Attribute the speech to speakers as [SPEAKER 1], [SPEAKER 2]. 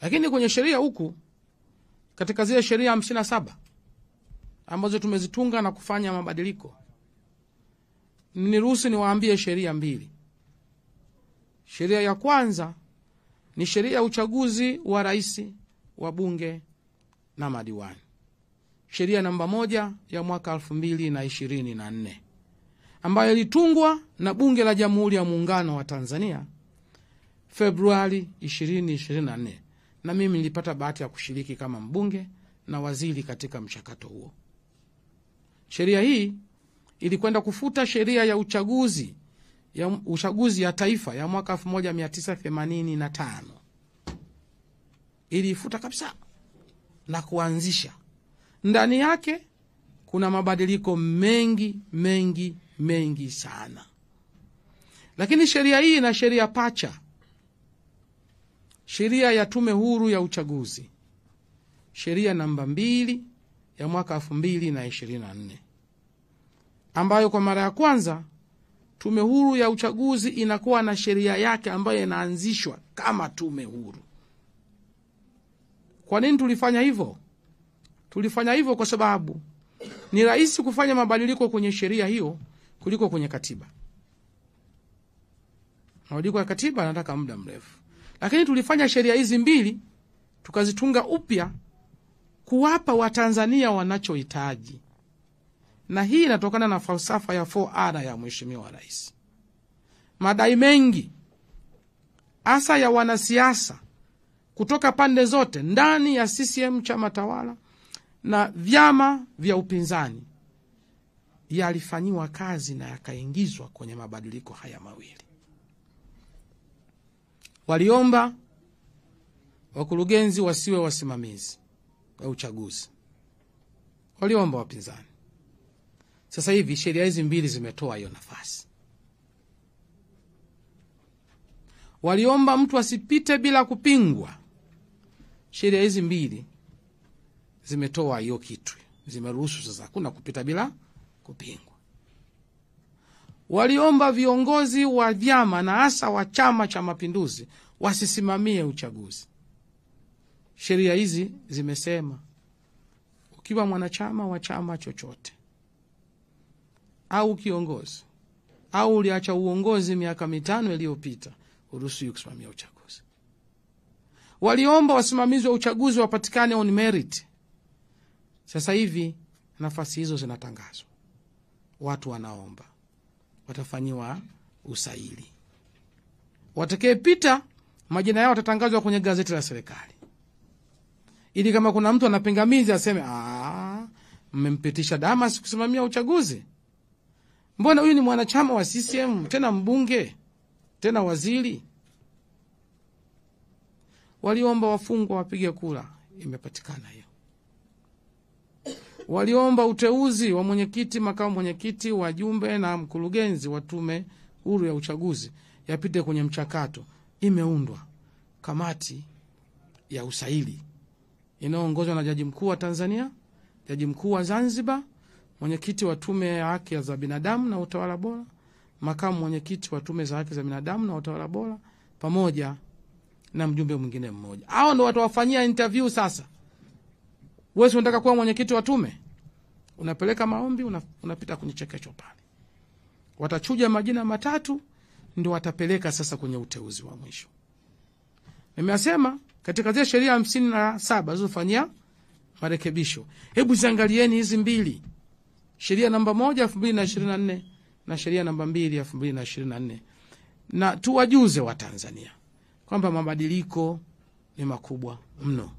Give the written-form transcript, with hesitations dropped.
[SPEAKER 1] Lakini kwenye sheria huku, katika zile sheria 57 ambazo tumezitunga na kufanya mabadiliko, niruhusu niwaambie sheria 2. Sheria ya kwanza ni sheria ya uchaguzi wa rais, wa bunge na madiwani. Sheria namba 1 ya mwaka 2024 ambayo ilitungwa na Bunge la Jamhuri ya Muungano wa Tanzania Februari 2024, na mimi nilipata bahati ya kushiriki kama mbunge na waziri katika mchakato huo. Sheria hii ilikwenda kufuta sheria ya uchaguzi ya taifa ya mwaka 1985. Ilifuta kabisa na kuanzisha, ndani yake kuna mabadiliko mengi sana. Lakini sheria hii na sheria pacha, sheria ya Tume Huru ya Uchaguzi, sheria namba 2 ya mwaka 2024, ambayo kwa mara ya kwanza Tume Huru ya Uchaguzi inakuwa na sheria yake ambayo inaanzishwa kama tume huru. Kwa nini tulifanya hivyo? Tulifanya hivyo kwa sababu ni rahisi kufanya mabadiliko kwenye sheria hiyo kuliko kwenye katiba. Mabadiliko ya katiba yanataka muda mrefu. Lakini tulifanya sheria hizi 2 tukazitunga upya kuwapa Watanzania wanachohitaji. Na hii inatokana na falsafa ya 4R ya Mheshimiwa Rais. Madai mengi hasa ya wanasiasa kutoka pande zote ndani ya CCM chama tawala na vyama vya upinzani yalifanyiwa kazi na yakaingizwa kwenye mabadiliko haya mawili. Waliomba wakurugenzi wasiwe wasimamizi wa uchaguzi. Waliomba wapinzani. Sasa hivi sheria hizi 2 zimetoa hiyo nafasi. Waliomba mtu asipite bila kupingwa. Sheria hizi 2 zimetoa hiyo kitu. Zimeruhusu sasa hakuna kupita bila kupingwa. Waliomba viongozi wa vyama na hasa wa Chama cha Mapinduzi wasisimamie uchaguzi. Sheria hizi zimesema ukiwa mwanachama wa chama chochote au kiongozi au uliacha uongozi miaka 5 iliyopita, uruhusiwi kusimamia uchaguzi. Waliomba wasimamizi wa uchaguzi wapatikane on merit. Sasa hivi nafasi hizo zinatangazwa. Watu wanaomba watafanyiwa usaili. Watakayepita majina yao yatatangazwa kwenye gazeti la serikali, ili kama kuna mtu anapingamizi aseme mmempitisha Damas kusimamia uchaguzi. Mbona huyu ni mwanachama wa CCM, tena mbunge, tena waziri? Waliomba wafungwa wapige kura, imepatikana hiyo. Waliomba uteuzi wa mwenyekiti, makamu mwenyekiti, wajumbe na mkurugenzi wa Tume Huru ya Uchaguzi yapite kwenye mchakato. Imeundwa kamati ya usaili inayoongozwa na Jaji Mkuu wa Tanzania, Jaji Mkuu wa Zanzibar, mwenyekiti wa Tume ya Haki za Binadamu na Utawala Bora, makamu mwenyekiti wa Tume za Haki za Binadamu na Utawala Bora, pamoja na mjumbe mwingine mmoja. Hao ndio watawafanyia interview sasa. Wewe unataka kuwa mwenyekiti wa tume, unapeleka maombi, unapita kwenye chekecho pale. Watachuja majina 3 ndio watapeleka sasa kwenye uteuzi wa mwisho. Nimesema katika zile sheria 57 zilizofanyia marekebisho, hebu ziangalieni hizi 2. Sheria namba 1 ya 2024 na sheria namba 2 ya 2024. Na tuwajuze wa Tanzania kwamba mabadiliko ni makubwa mno.